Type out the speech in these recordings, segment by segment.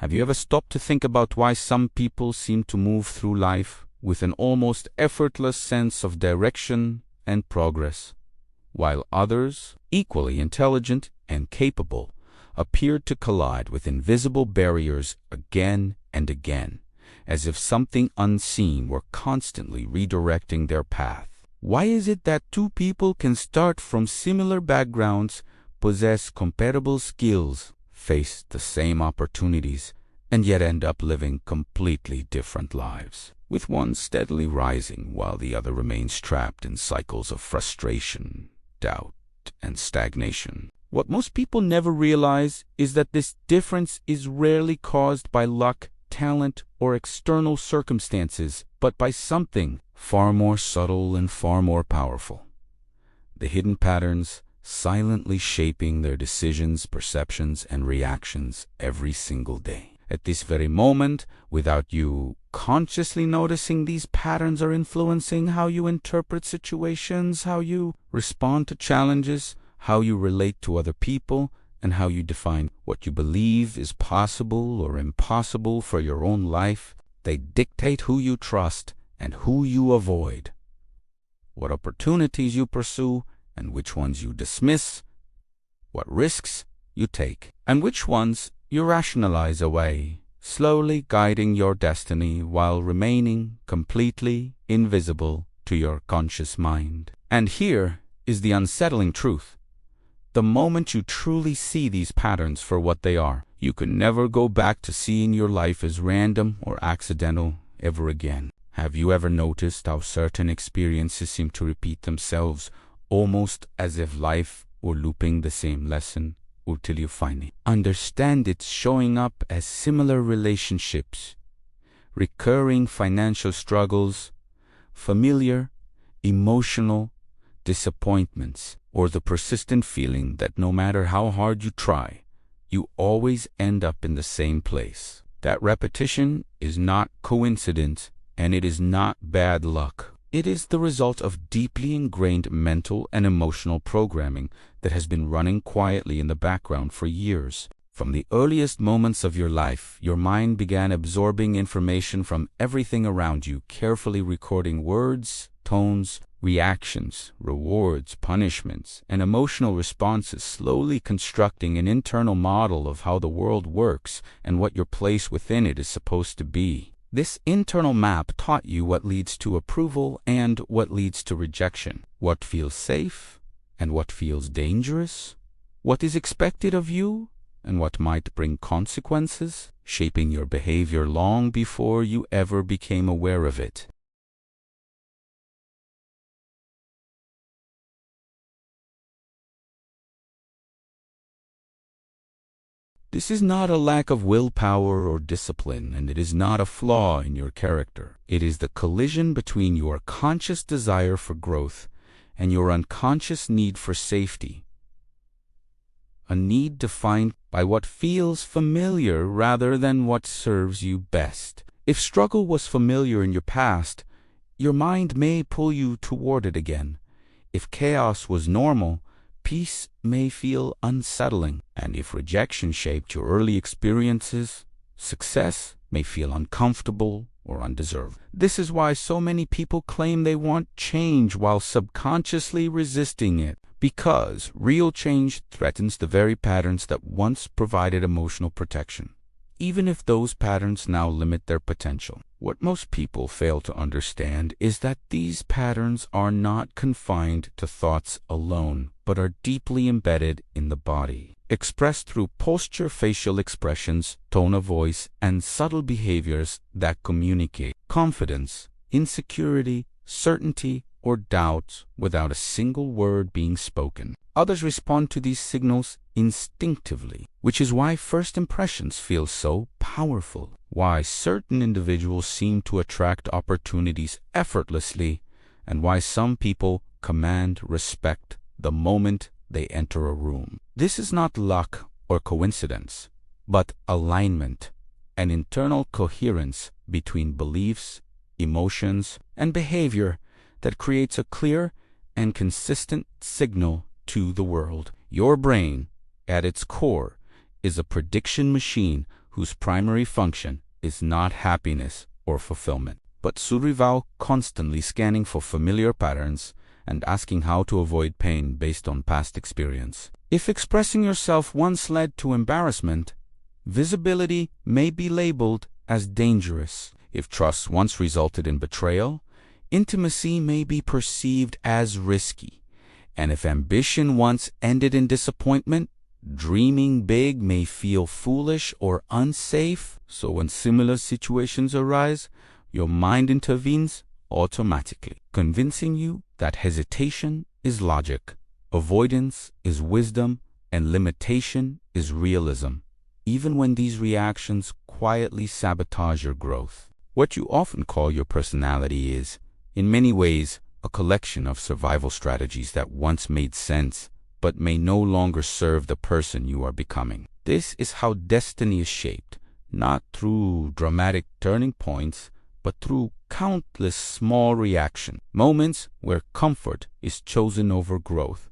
Have you ever stopped to think about why some people seem to move through life with an almost effortless sense of direction and progress, while others, equally intelligent and capable, appear to collide with invisible barriers again and again, as if something unseen were constantly redirecting their path? Why is it that two people can start from similar backgrounds, possess comparable skills, face the same opportunities, and yet end up living completely different lives, with one steadily rising while the other remains trapped in cycles of frustration, doubt, and stagnation? What most people never realize is that this difference is rarely caused by luck, talent, or external circumstances, but by something far more subtle and far more powerful: the hidden patterns silently shaping their decisions, perceptions, and reactions every single day. At this very moment, without you consciously noticing, these patterns are influencing how you interpret situations, how you respond to challenges, how you relate to other people, and how you define what you believe is possible or impossible for your own life. They dictate who you trust and who you avoid, what opportunities you pursue and which ones you dismiss, what risks you take and which ones you rationalize away, slowly guiding your destiny while remaining completely invisible to your conscious mind. And here is the unsettling truth: the moment you truly see these patterns for what they are, you can never go back to seeing your life as random or accidental ever again. Have you ever noticed how certain experiences seem to repeat themselves, almost as if life were looping the same lesson until you finally understand it's showing up as similar relationships, recurring financial struggles, familiar, emotional disappointments, or the persistent feeling that no matter how hard you try, you always end up in the same place? That repetition is not coincidence, and it is not bad luck. It is the result of deeply ingrained mental and emotional programming that has been running quietly in the background for years. From the earliest moments of your life, your mind began absorbing information from everything around you, carefully recording words, tones, reactions, rewards, punishments, and emotional responses, slowly constructing an internal model of how the world works and what your place within it is supposed to be. This internal map taught you what leads to approval and what leads to rejection, what feels safe and what feels dangerous, what is expected of you and what might bring consequences, shaping your behavior long before you ever became aware of it. This is not a lack of willpower or discipline, and it is not a flaw in your character. It is the collision between your conscious desire for growth and your unconscious need for safety, a need defined by what feels familiar rather than what serves you best. If struggle was familiar in your past, your mind may pull you toward it again. If chaos was normal, peace may feel unsettling, and if rejection shaped your early experiences, success may feel uncomfortable or undeserved. This is why so many people claim they want change while subconsciously resisting it, because real change threatens the very patterns that once provided emotional protection, even if those patterns now limit their potential. What most people fail to understand is that these patterns are not confined to thoughts alone, but are deeply embedded in the body, expressed through posture, facial expressions, tone of voice, and subtle behaviors that communicate confidence, insecurity, certainty, or doubt without a single word being spoken. Others respond to these signals instinctively, which is why first impressions feel so powerful, why certain individuals seem to attract opportunities effortlessly, and why some people command respect the moment they enter a room. This is not luck or coincidence, but alignment, an internal coherence between beliefs, emotions, and behavior that creates a clear and consistent signal to the world. Your brain, at its core, is a prediction machine whose primary function is not happiness or fulfillment, but survival, constantly scanning for familiar patterns and asking how to avoid pain based on past experience. If expressing yourself once led to embarrassment, visibility may be labeled as dangerous. If trust once resulted in betrayal, intimacy may be perceived as risky. And if ambition once ended in disappointment, dreaming big may feel foolish or unsafe. So when similar situations arise, your mind intervenes automatically, convincing you that hesitation is logic, avoidance is wisdom, and limitation is realism, even when these reactions quietly sabotage your growth. What you often call your personality is, in many ways, a collection of survival strategies that once made sense but may no longer serve the person you are becoming. This is how destiny is shaped, not through dramatic turning points, but through countless small reactions, moments where comfort is chosen over growth,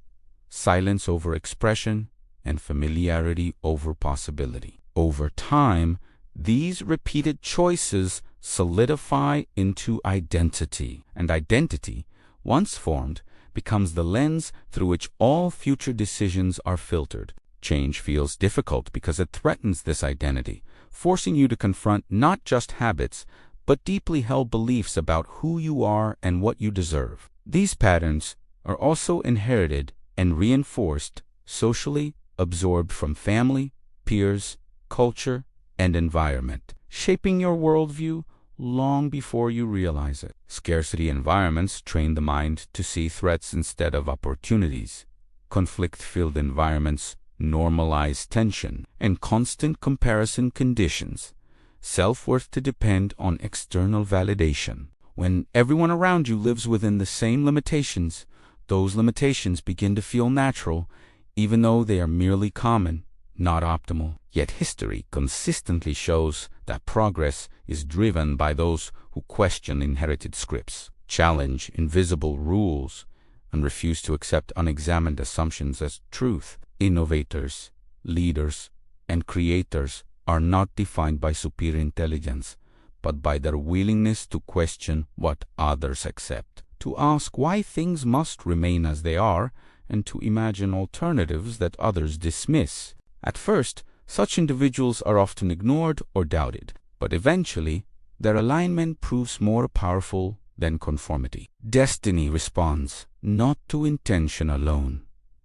silence over expression, and familiarity over possibility. Over time, these repeated choices solidify into identity, and identity, once formed, becomes the lens through which all future decisions are filtered. Change feels difficult because it threatens this identity, forcing you to confront not just habits, but deeply held beliefs about who you are and what you deserve. These patterns are also inherited and reinforced socially, absorbed from family, peers, culture, and environment, shaping your worldview long before you realize it. Scarcity environments train the mind to see threats instead of opportunities. Conflict-filled environments normalize tension, and constant comparison conditions self-worth to depend on external validation. When everyone around you lives within the same limitations, those limitations begin to feel natural, even though they are merely common, not optimal. Yet history consistently shows that progress is driven by those who question inherited scripts, challenge invisible rules, and refuse to accept unexamined assumptions as truth. Innovators, leaders, and creators are not defined by superior intelligence, but by their willingness to question what others accept, to ask why things must remain as they are, and to imagine alternatives that others dismiss. At first, such individuals are often ignored or doubted, but eventually, their alignment proves more powerful than conformity. Destiny responds not to intention alone,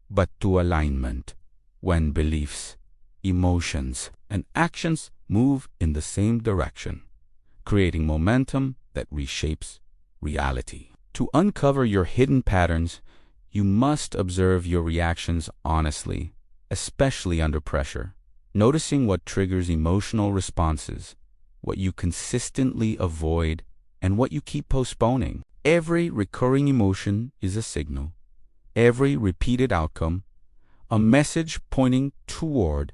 but to alignment, when beliefs, emotions, and actions move in the same direction, creating momentum that reshapes reality. To uncover your hidden patterns, you must observe your reactions honestly, especially under pressure, noticing what triggers emotional responses, what you consistently avoid, and what you keep postponing. Every recurring emotion is a signal, every repeated outcome, a message pointing toward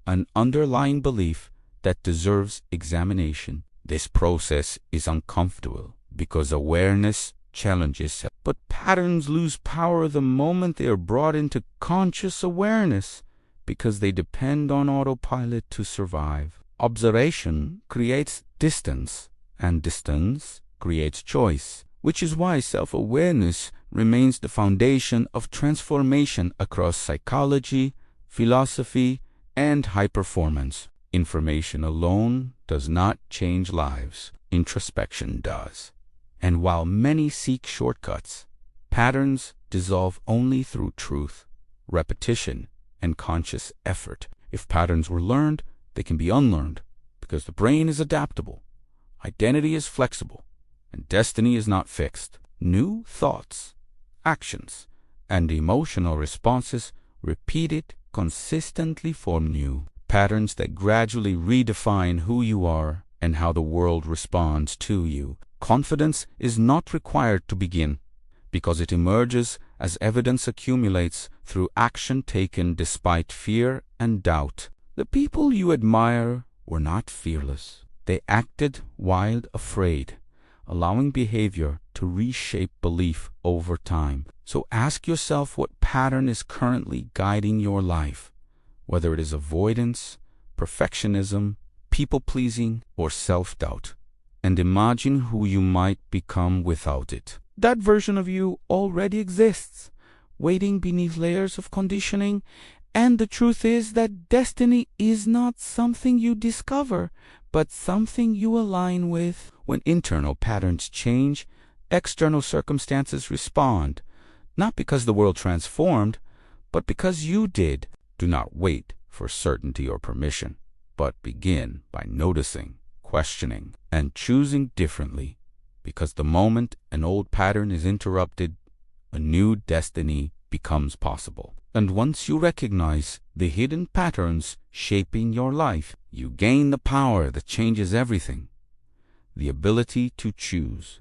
an underlying belief that deserves examination. This process is uncomfortable because awareness challenges, but patterns lose power the moment they are brought into conscious awareness because they depend on autopilot to survive. Observation creates distance, and distance creates choice, which is why self-awareness remains the foundation of transformation across psychology, philosophy, and high performance. Information alone does not change lives. Introspection does. And while many seek shortcuts, patterns dissolve only through truth, repetition, and conscious effort. If patterns were learned, they can be unlearned, because the brain is adaptable, identity is flexible, and destiny is not fixed. New thoughts, actions, and emotional responses repeated consistently form new patterns that gradually redefine who you are and how the world responds to you. Confidence is not required to begin, because it emerges as evidence accumulates through action taken despite fear and doubt. The people you admire were not fearless. They acted while afraid, allowing behavior to reshape belief over time. So ask yourself what pattern is currently guiding your life, whether it is avoidance, perfectionism, people-pleasing, or self-doubt, and imagine who you might become without it. That version of you already exists, waiting beneath layers of conditioning, and the truth is that destiny is not something you discover, but something you align with. When internal patterns change, external circumstances respond, not because the world transformed, but because you did. Do not wait for certainty or permission, but begin by noticing, questioning, and choosing differently, because the moment an old pattern is interrupted, a new destiny becomes possible. And once you recognize the hidden patterns shaping your life, you gain the power that changes everything, the ability to choose.